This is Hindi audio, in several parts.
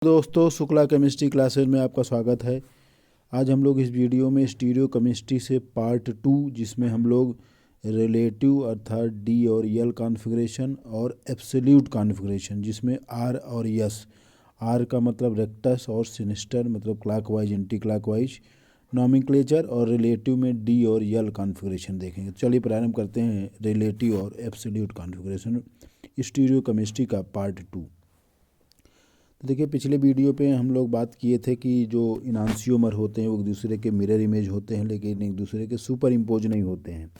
दोस्तों, शुक्ला केमिस्ट्री क्लासेज में आपका स्वागत है। आज हम लोग इस वीडियो में स्टीरियो केमिस्ट्री से पार्ट 2, जिसमें हम लोग रिलेटिव अर्थात डी और यल कॉन्फ़िगरेशन और एब्सोल्यूट कॉन्फ़िगरेशन, जिसमें आर और यस, आर का मतलब रेक्टस और सिनिस्टर मतलब क्लॉकवाइज एंटी क्लॉकवाइज नॉमेनक्लेचर, और रिलेटिव में डी और यल कॉन्फ़िगरेशन देखेंगे। चलिए प्रारंभ करते हैं रिलेटिव और एब्सोल्यूट कॉन्फ़िगरेशन स्टीरियो केमिस्ट्री का पार्ट 2। तो देखिए, पिछले वीडियो पे हम लोग बात किए थे कि जो इनांसियोमर होते हैं वो एक दूसरे के मिरर इमेज होते हैं, लेकिन एक दूसरे के सुपर इम्पोज नहीं होते हैं।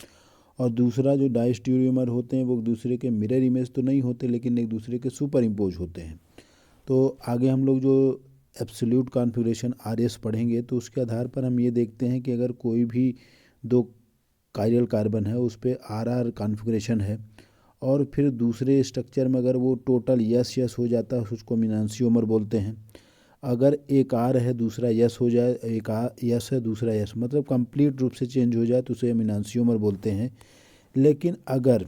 और दूसरा जो डायस्टीरियोमर होते हैं वो एक दूसरे के मिरर इमेज तो नहीं होते, लेकिन एक दूसरे के सुपर इम्पोज होते हैं। तो आगे हम लोग जो एब्सोल्यूट कॉन्फ़िगरेशन आरएस पढ़ेंगे, तो उसके आधार पर हम ये देखते हैं कि अगर कोई भी दो कायरल कार्बन है उस पर आर कॉन्फ़िगरेशन है, और फिर दूसरे स्ट्रक्चर में अगर वो टोटल यस यस हो जाता है, उसको हम इनांसियोमर बोलते हैं। अगर एक आर है दूसरा यस हो जाए, एक यस है दूसरा यस, मतलब कंप्लीट रूप से चेंज हो जाए, तो उसे हम इनांसियोमर बोलते हैं। लेकिन अगर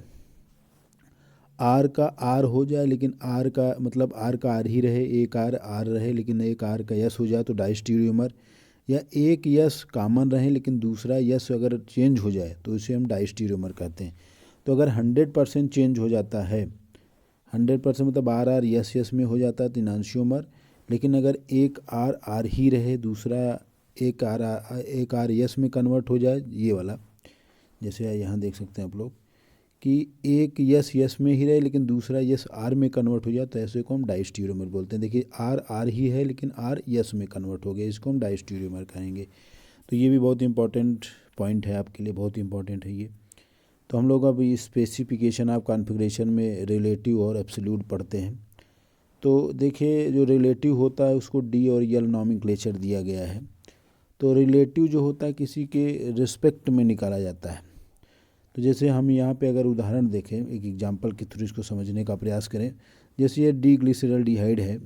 आर का आर हो जाए, लेकिन आर का मतलब आर का आर ही रहे, एक आर आर रहे लेकिन एक आर का यस हो जाए, तो डायस्टीरियोमर। या एक यस कॉमन रहे लेकिन दूसरा यस अगर चेंज हो जाए, तो इसे हम डायस्टीरियोमर कहते हैं। तो अगर 100% चेंज हो जाता है, 100% मतलब आर आर यस यस में हो जाता है, तो इनांसियोमर। लेकिन अगर एक आर आर ही रहे, दूसरा एक आर यस में कन्वर्ट हो जाए, ये वाला, जैसे यहाँ देख सकते हैं आप लोग कि एक यस यस में ही रहे लेकिन दूसरा यस आर में कन्वर्ट हो जाए, तो ऐसे को हम डायस्टीरियोमर बोलते हैं। देखिए, आर आर ही है लेकिन आर यस में कन्वर्ट हो गया, इसको हम डायस्टीरियोमर कहेंगे। तो ये भी बहुत इंपॉर्टेंट पॉइंट है आपके लिए, बहुत इंपॉर्टेंट है ये। तो हम लोग अब स्पेसिफिकेशन ऑफ कॉन्फ़िगरेशन में रिलेटिव और एब्सोल्यूट पढ़ते हैं। तो देखिए, जो रिलेटिव होता है उसको डी और यल नॉमेनक्लेचर दिया गया है। तो रिलेटिव जो होता है किसी के रिस्पेक्ट में निकाला जाता है। तो जैसे हम यहाँ पे अगर उदाहरण देखें, एक एग्जांपल के थ्रू इसको समझने का प्रयास करें। जैसे ये डी ग्लिसरॉल्डिहाइड है,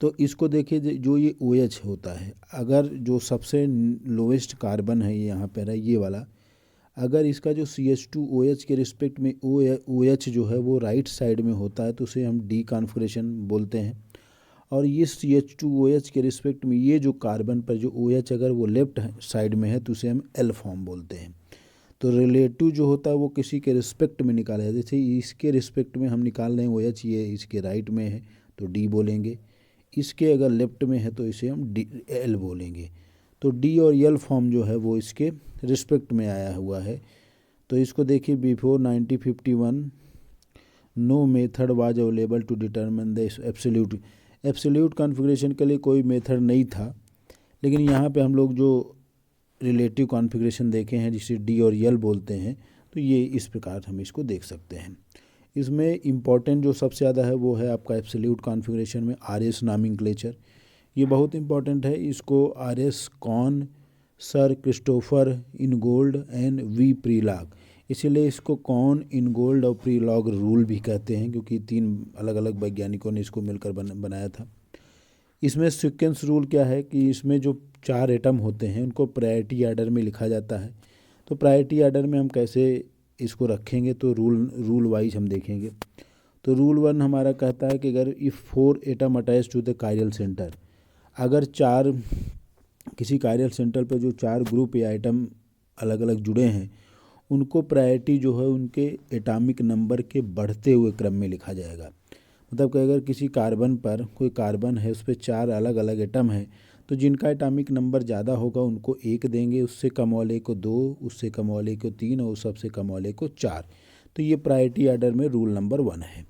तो इसको देखिए, जो ये OH होता है, अगर जो सबसे लोवेस्ट कार्बन है ये यहाँ पर है, ये वाला, अगर इसका जो CH2OH के रिस्पेक्ट में OH जो है वो राइट साइड में होता है, तो उसे हम डी कॉन्फ़िगरेशन बोलते हैं। और ये CH2OH के रिस्पेक्ट में ये जो कार्बन पर जो OH अगर वो लेफ्ट साइड में है, तो उसे हम एल फॉर्म बोलते हैं। तो रिलेटिव जो होता है वो किसी के रिस्पेक्ट में निकाला जाता है। जैसे इसके रिस्पेक्ट में हम निकाल रहे हैं OH, ये इसके राइट में है तो डी बोलेंगे, इसके अगर लेफ्ट में है तो इसे हम डी एल बोलेंगे। तो डी और यल फॉर्म जो है वो इसके रिस्पेक्ट में आया हुआ है। तो इसको देखिए, before 1951 no method was available to determine the absolute configuration के लिए कोई मेथड नहीं था। लेकिन यहाँ पे हम लोग जो रिलेटिव कॉन्फ़िगरेशन देखे हैं, जिसे डी और यल बोलते हैं, तो ये इस प्रकार हम इसको देख सकते हैं। इसमें इम्पॉर्टेंट जो सबसे ज़्यादा है वो है आपका एब्सोल्यूट कॉन्फ़िगरेशन में आरएस नॉमेनक्लेचर। ये बहुत इंपॉर्टेंट है। इसको RS Cahn, sir Christopher Ingold and V Prelog, इसीलिए इसको कॉन, इनगोल्ड और प्रीलॉग रूल भी कहते हैं, क्योंकि 3 अलग अलग वैज्ञानिकों ने इसको मिलकर बनाया था। इसमें सीक्वेंस रूल क्या है कि इसमें जो 4 एटम होते हैं उनको प्रायोरिटी ऑर्डर में लिखा जाता है। तो प्रायोरिटी ऑर्डर में हम कैसे इसको रखेंगे, तो रूल वाइज हम देखेंगे। तो रूल 1 हमारा कहता है कि अगर if 4 atom attach to the chiral center, अगर 4 किसी कायरल सेंटर पर जो 4 ग्रुप या आइटम अलग अलग जुड़े हैं, उनको प्रायोरिटी जो है उनके एटॉमिक नंबर के बढ़ते हुए क्रम में लिखा जाएगा। मतलब कि अगर किसी कार्बन पर कोई कार्बन है, उस पर 4 अलग अलग एटम हैं, तो जिनका एटॉमिक नंबर ज़्यादा होगा उनको 1 देंगे, उससे कम वाले को 2, उससे कम वाले को 3 और सबसे कम वाले को 4। तो ये प्रायोरिटी ऑर्डर में रूल नंबर 1 है।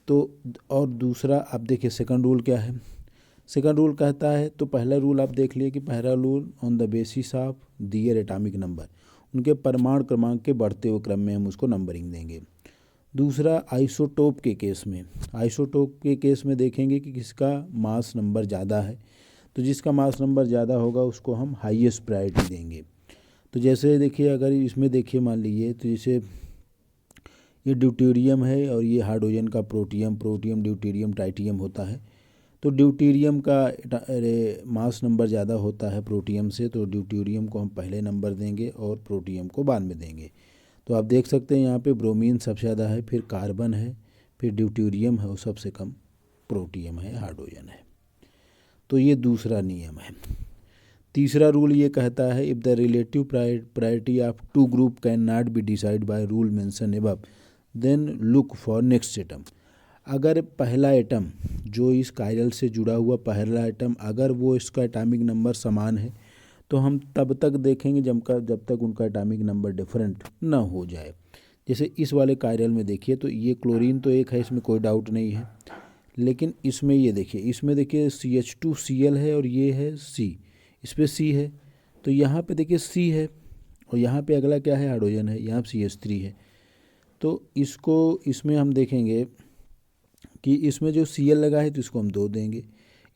तो और दूसरा आप देखिए सेकंड रूल क्या है। सेकंड रूल कहता है, तो पहला रूल आप देख लिए कि पहला rule on the basis of their atomic number, उनके परमाणु क्रमांक के बढ़ते हुए क्रम में हम उसको नंबरिंग देंगे। दूसरा आइसोटोप के केस में, आइसोटोप के केस में देखेंगे कि किसका मास नंबर ज़्यादा है, तो जिसका मास नंबर ज़्यादा होगा उसको हम हाईएस्ट प्रायोरिटी देंगे। तो जैसे देखिए, अगर इसमें देखिए मान लीजिए, तो जैसे ये ड्यूटेरियम है और ये हाइड्रोजन का प्रोटियम, ड्यूटेरियम, ट्राइटियम होता है। तो ड्यूटेरियम का मास नंबर ज़्यादा होता है प्रोटियम से, तो ड्यूटेरियम को हम पहले नंबर देंगे और प्रोटियम को बाद में देंगे। तो आप देख सकते हैं यहाँ पे ब्रोमीन सबसे ज़्यादा है, फिर कार्बन है, फिर ड्यूटेरियम है और सबसे कम प्रोटियम है, हाइड्रोजन है। तो ये दूसरा नियम है। तीसरा रूल ये कहता है, if the relative priority of two group can not be decide by rule mention above then look for next atom. अगर पहला एटम जो इस कायरल से जुड़ा हुआ पहला एटम, अगर वो इसका एटॉमिक नंबर समान है तो हम तब तक देखेंगे जब तक उनका एटॉमिक नंबर डिफरेंट ना हो जाए। जैसे इस वाले कायरल में देखिए तो ये क्लोरीन तो एक है, इसमें कोई डाउट नहीं है, लेकिन इसमें ये देखिए, इसमें देखिए CH2Cl है और ये है C, इस पर C है, तो यहाँ पे देखिए C है और यहाँ पे अगला क्या है, हाइड्रोजन है, यहाँ CH3 है। तो इसमें हम देखेंगे कि इसमें जो Cl लगा है तो इसको हम 2 देंगे,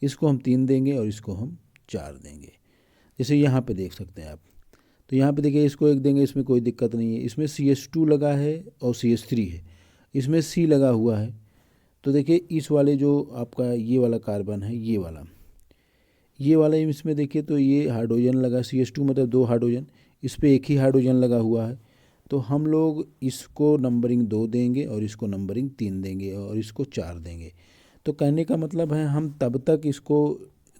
इसको हम 3 देंगे और इसको हम 4 देंगे। जैसे यहाँ पे देख सकते हैं आप, तो यहाँ पे देखिए इसको 1 देंगे, इसमें कोई दिक्कत नहीं है। इसमें CH2 लगा है और CH3 है, इसमें C लगा हुआ है। तो देखिए इस वाले जो आपका ये वाला कार्बन है, ये वाला इसमें देखिए तो ये हाइड्रोजन लगा, CH2 मतलब 2 हाइड्रोजन, इस पर 1 ही हाइड्रोजन लगा हुआ है। तो हम लोग इसको नंबरिंग 2 देंगे और इसको नंबरिंग 3 देंगे और इसको 4 देंगे। तो कहने का मतलब है हम तब तक इसको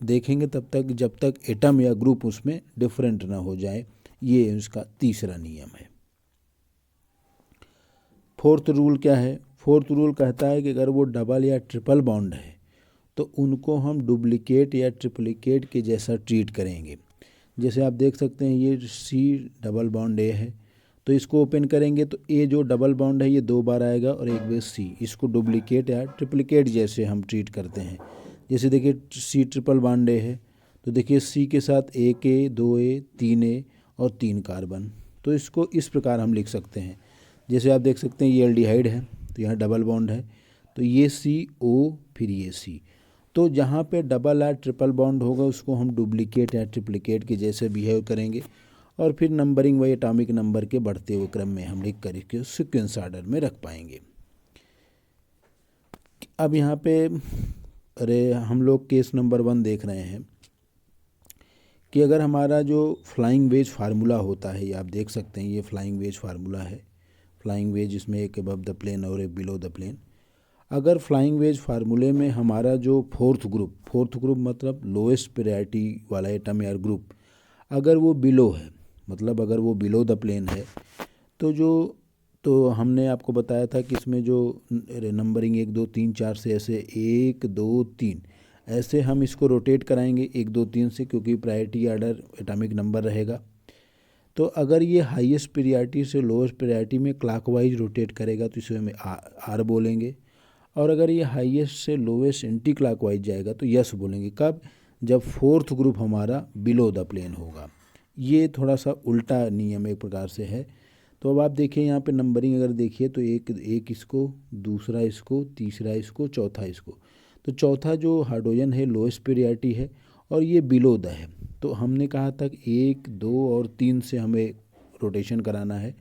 देखेंगे तब तक जब तक एटम या ग्रुप उसमें डिफरेंट ना हो जाए। ये उसका तीसरा नियम है। फोर्थ रूल क्या है? फोर्थ रूल कहता है कि अगर वो डबल या ट्रिपल बॉन्ड है तो उनको हम डुप्लीकेट या ट्रिप्लिकेट के जैसा ट्रीट करेंगे। जैसे आप देख सकते हैं ये C डबल बॉन्ड A है, तो इसको ओपन करेंगे तो A जो डबल बॉन्ड है ये 2 बार आएगा और एक बार C, इसको डुप्लीकेट या ट्रिप्लिकेट जैसे हम ट्रीट करते हैं। जैसे देखिए C ट्रिपल बॉन्ड A है तो देखिए C के साथ 1A 2A 3A और 3 कार्बन, तो इसको इस प्रकार हम लिख सकते हैं। जैसे आप देख सकते हैं ये एल्डिहाइड है तो यहाँ डबल बॉन्ड है, तो ये CO फिर ये C। तो जहाँ पे डबल या ट्रिपल बॉन्ड होगा उसको हम डुप्लीकेट या ट्रिप्लिकेट के जैसे बिहेव करेंगे और फिर नंबरिंग वही एटॉमिक नंबर के बढ़ते हुए क्रम में हम लिख कर इसके सीक्वेंस ऑर्डर में रख पाएंगे। अब यहाँ पे हम लोग केस नंबर 1 देख रहे हैं कि अगर हमारा जो फ्लाइंग वेज फार्मूला होता है, ये आप देख सकते हैं, ये फ्लाइंग वेज फार्मूला है। फ्लाइंग वेज इसमें एक अबव द प्लेन और एक बिलो द प्लेन। अगर फ्लाइंग वेज फार्मूले में हमारा जो फोर्थ ग्रुप मतलब लोएस्ट प्रायोरिटी वाला एटम या ग्रुप, अगर वो बिलो है, मतलब अगर वो बिलो द प्लेन है, तो हमने आपको बताया था कि इसमें जो नंबरिंग 1 2 3 4 से ऐसे 1 2 3 ऐसे हम इसको रोटेट कराएंगे 1 2 3 से, क्योंकि प्रायोरिटी आर्डर एटॉमिक नंबर रहेगा। तो अगर ये हाईएस्ट प्रायोरिटी से लोएस्ट प्रायोरिटी में क्लॉकवाइज रोटेट करेगा तो इसे हम R बोलेंगे, और अगर ये हाईएस्ट से लोवेस्ट एंटी क्लॉकवाइज जाएगा तो यस बोलेंगे। कब? जब फोर्थ ग्रुप हमारा बिलो द प्लेन होगा। ये थोड़ा सा उल्टा नियम एक प्रकार से है। तो अब आप देखिए यहाँ पे नंबरिंग अगर देखिए तो एक इसको, दूसरा इसको, तीसरा इसको, चौथा इसको। तो चौथा जो हाइड्रोजन है लोएस्ट प्रायोरिटी है और ये बिलो द है। तो हमने कहा था कि 1 2 और 3 से हमें रोटेशन कराना है।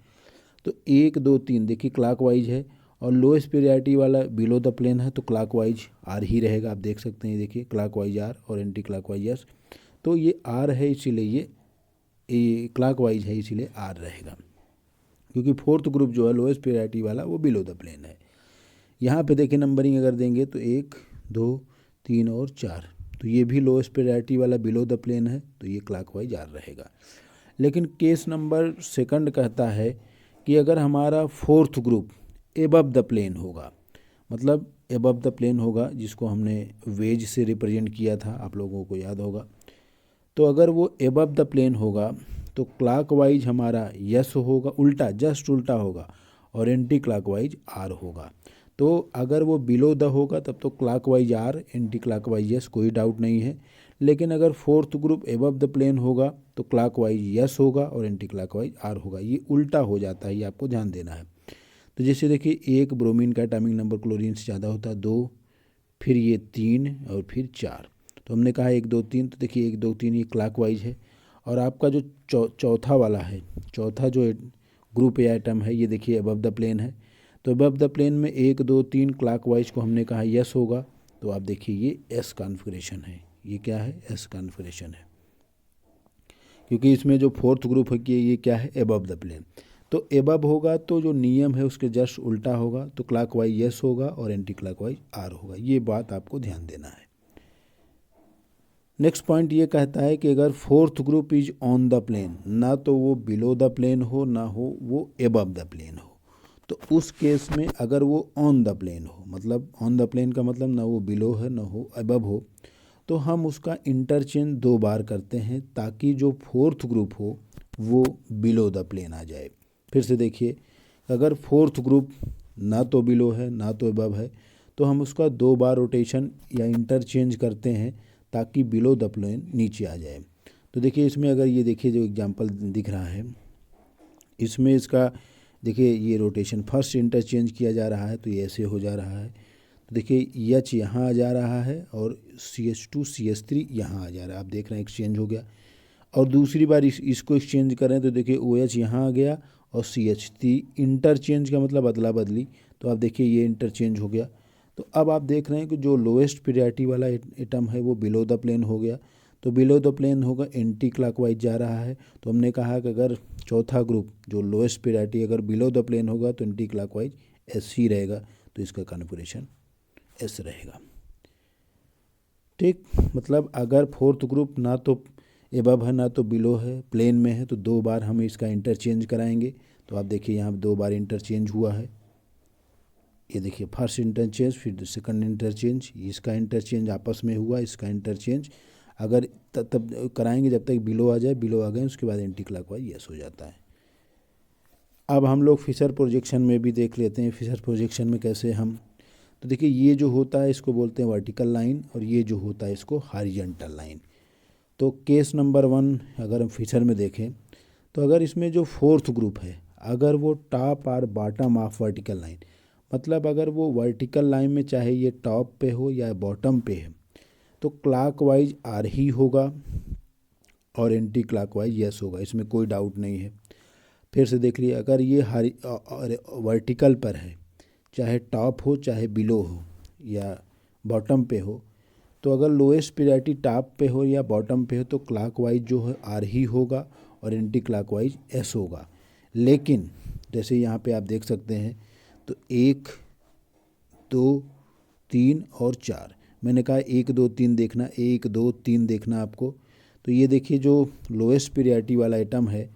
तो 1 2 3 देखिए क्लॉकवाइज है और लोएस्ट प्रायोरिटी वाला बिलो द प्लेन है तो क्लॉकवाइज R ही रहेगा। आप देख सकते हैं, देखिए क्लॉकवाइज R और एंटी क्लॉकवाइज S। तो ये R है इसीलिए ये क्लॉकवाइज है इसीलिए R रहेगा, क्योंकि फोर्थ ग्रुप जो है लोएस्ट प्रायोरिटी वाला वो बिलो द प्लेन है। यहाँ पे देखिए नंबरिंग अगर देंगे तो 1 2 3 और 4, तो ये भी लोएस्ट प्रायोरिटी वाला बिलो द प्लेन है तो ये क्लॉकवाइज R रहेगा। लेकिन केस नंबर 2 कहता है कि अगर हमारा fourth group above the plane होगा, मतलब एबव द प्लेन होगा जिसको हमने वेज से रिप्रेजेंट किया था, आप लोगों को याद होगा। तो अगर वो एबव द प्लेन होगा तो क्लॉकवाइज हमारा यस होगा, उल्टा जस्ट उल्टा होगा, और एंटी क्लॉकवाइज R होगा। तो अगर वो बिलो द होगा तब तो clockwise R, anti clockwise yes, कोई डाउट नहीं है। लेकिन अगर fourth group above the plane होगा तो क्लॉकवाइज यस होगा और एंटी क्लॉकवाइज R होगा। ये उल्टा हो जाता है, ये आपको ध्यान देना है। तो जैसे देखिए 1 ब्रोमीन का एटॉमिक नंबर क्लोरीन से ज़्यादा होता है, 2, फिर ये 3 और फिर 4। तो हमने कहा 1 2 3, तो देखिए 1 2 3 ये क्लॉकवाइज है। और आपका जो चौथा वाला है, चौथा जो ग्रुप या एटम है, ये देखिए अबव द प्लेन है। तो अबव द प्लेन में 1 2 3 क्लॉकवाइज को हमने कहा यस होगा। तो आप देखिए ये S कॉन्फ़िगरेशन है। ये क्या है? S कॉन्फ़िगरेशन है, क्योंकि इसमें जो फोर्थ ग्रुप है कि ये क्या है? Above the plane. तो तो एबव होगा तो जो नियम है उसके जस्ट उल्टा होगा, तो क्लॉकवाइज यस होगा और एंटी क्लॉकवाइज आर होगा। ये बात आपको ध्यान देना है। नेक्स्ट पॉइंट ये कहता है कि अगर fourth group is on the plane, ना तो वो बिलो द प्लेन हो ना हो वो एबव द प्लेन हो, तो उस केस में अगर वो ऑन द प्लेन हो, मतलब ऑन द प्लेन का मतलब ना वो बिलो है ना हो एबव हो, तो हम उसका इंटरचेंज 2 बार करते हैं ताकि जो फोर्थ ग्रुप हो वो बिलो द प्लेन आ जाए। फिर से देखिए, अगर फोर्थ ग्रुप ना तो बिलो है ना तो एबव है, तो हम उसका 2 बार रोटेशन या इंटरचेंज करते हैं ताकि बिलो द प्लेन नीचे आ जाए। तो देखिए इसमें अगर ये देखिए जो एग्जांपल दिख रहा है, इसमें इसका देखिए ये रोटेशन फर्स्ट इंटरचेंज किया जा रहा है तो ये ऐसे हो जा रहा है। तो देखिए एच यहाँ आ जा रहा है और CH2 CH3 यहाँ आ जा रहा है, आप देख रहे हैं एक्सचेंज हो गया। और दूसरी बार इसको एक्सचेंज करें तो देखिए OH यहाँ आ गया और CH3, इंटरचेंज का मतलब अदला बदली, तो आप देखिए ये इंटरचेंज हो गया। तो अब आप देख रहे हैं कि जो लोएस्ट प्रायोरिटी वाला एटम है वो बिलो द प्लेन हो गया, तो बिलो द प्लेन होगा, एंटी क्लॉकवाइज जा रहा है। तो हमने कहा कि अगर चौथा ग्रुप जो लोएस्ट प्रायोरिटी अगर बिलो द प्लेन होगा तो एंटी क्लॉकवाइज एस ही रहेगा, तो इसका कॉन्फिगरेशन एस रहेगा। ठीक, मतलब अगर फोर्थ ग्रुप ना तो एबव है ना तो बिलो है, प्लेन में है, तो 2 बार हम इसका इंटरचेंज कराएंगे। तो आप देखिए यहाँ 2 बार इंटरचेंज हुआ है, ये देखिए फर्स्ट इंटरचेंज फिर सेकंड इंटरचेंज, इसका इंटरचेंज आपस में हुआ, इसका इंटरचेंज अगर तब कराएंगे जब तक बिलो आ जाए, बिलो आ गए उसके बाद एंटी क्लॉकवाइज यस हो जाता है। अब हम लोग फिशर प्रोजेक्शन में भी देख लेते हैं, फिशर प्रोजेक्शन में कैसे हम, तो देखिए ये जो होता है इसको बोलते हैं वर्टिकल लाइन और ये जो होता है इसको हॉरिजॉन्टल लाइन। तो केस नंबर 1 अगर हम फिशर में देखें तो अगर इसमें जो फोर्थ ग्रुप है अगर वो टॉप और बॉटम ऑफ वर्टिकल लाइन, मतलब अगर वो वर्टिकल लाइन में चाहे ये टॉप पे हो या बॉटम पे है, तो क्लॉकवाइज आर ही होगा और एंटी क्लॉकवाइज यस होगा, इसमें कोई डाउट नहीं है। फिर से देख लिए, अगर ये वर्टिकल पर है, चाहे टॉप हो चाहे बिलो हो या बॉटम पे हो, तो अगर लोएस्ट प्रायोरिटी टॉप पे हो या बॉटम पे हो तो क्लॉकवाइज जो है आर ही होगा और एंटी क्लॉकवाइज एस होगा। लेकिन जैसे यहाँ पे आप देख सकते हैं तो 1 2 3 और 4, मैंने कहा 1 2 3 देखना, 1 2 3 देखना आपको। तो ये देखिए जो लोएस्ट प्रायोरिटी वाला आइटम है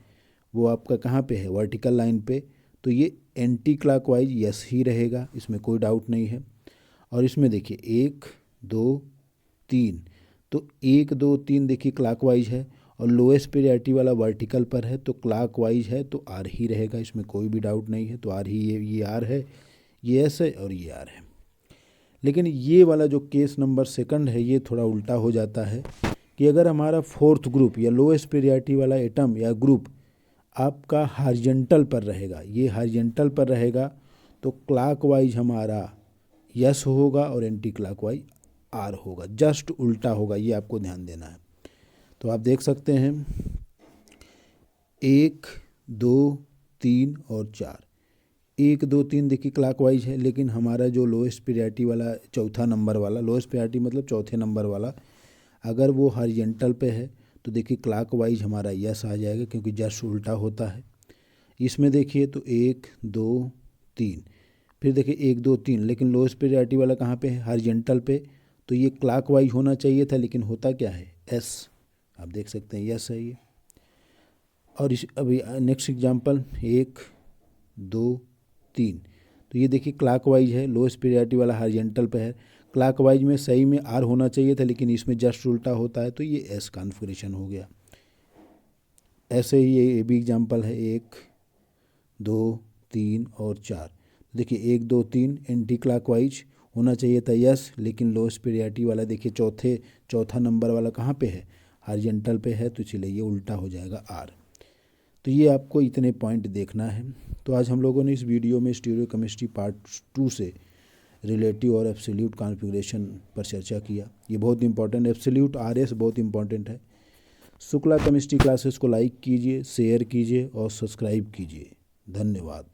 वो आपका कहाँ पे है, वर्टिकल लाइन पे, तो ये एंटी क्लॉकवाइज यस ही रहेगा, इसमें कोई डाउट नहीं है। और इसमें देखिए 1 2 3, तो 1 2 3 देखिए क्लॉकवाइज है और लोएस्ट प्रायोरिटी वाला वर्टिकल पर है तो क्लॉकवाइज है तो आर ही रहेगा, इसमें कोई भी डाउट नहीं है। तो आर ही, ये आर है, ये एस है और ये आर है। लेकिन ये वाला जो केस नंबर 2 है ये थोड़ा उल्टा हो जाता है कि अगर हमारा फोर्थ ग्रुप या लोएस्ट प्रायोरिटी वाला एटम या ग्रुप आपका हॉरिजॉन्टल पर रहेगा, ये हॉरिजॉन्टल पर रहेगा, तो क्लॉकवाइज हमारा यस होगा और एंटी क्लॉकवाइज आर होगा, जस्ट उल्टा होगा, ये आपको ध्यान देना है। तो आप देख सकते हैं 1 2 3 और 4, 1 2 3 देखिए क्लॉकवाइज है, लेकिन हमारा जो लोएस्ट प्रायोरिटी वाला चौथा नंबर वाला, लोएस्ट प्रायोरिटी मतलब चौथे नंबर वाला, अगर वो हॉरिजॉन्टल पे है तो देखिए क्लॉकवाइज हमारा यस आ जाएगा क्योंकि जस्ट उल्टा होता है। इसमें देखिए तो 1 2 3, फिर देखिए 1 2 3, लेकिन लोएस्ट प्रायोरिटी वाला कहाँ पे है, हॉरिजॉन्टल पे, तो ये क्लॉकवाइज होना चाहिए था, लेकिन होता क्या है, एस, आप देख सकते हैं यस है ये। और इस अभी नेक्स्ट एग्जांपल 1 2 3, तो ये देखिए क्लॉकवाइज है, लोएस्ट प्रायोरिटी वाला हॉरिजॉन्टल पे है, क्लॉकवाइज में सही में आर होना चाहिए था लेकिन इसमें जस्ट उल्टा होता है तो ये एस कॉन्फ़िगरेशन हो गया। ऐसे ही ये भी एग्जांपल है 1 2 3 और 4, देखिए 1 2 3 एंटी क्लॉकवाइज होना चाहिए था यस, लेकिन लोएस्ट प्रायोरिटी वाला देखिए चौथा नंबर वाला कहाँ पे है, हॉरिजॉन्टल पे है, तो इसलिए ये उल्टा हो जाएगा आर। तो ये आपको इतने पॉइंट देखना है। तो आज हम लोगों ने इस वीडियो में स्टीरियोकेमिस्ट्री पार्ट 2 से रिलेटिव और एब्सोल्यूट कॉन्फ़िगरेशन पर चर्चा किया। ये बहुत इंपॉर्टेंट, एब्सोल्यूट RS बहुत इंपॉर्टेंट है। शुक्ला केमिस्ट्री क्लासेस को लाइक कीजिए, शेयर कीजिए और सब्सक्राइब कीजिए। धन्यवाद।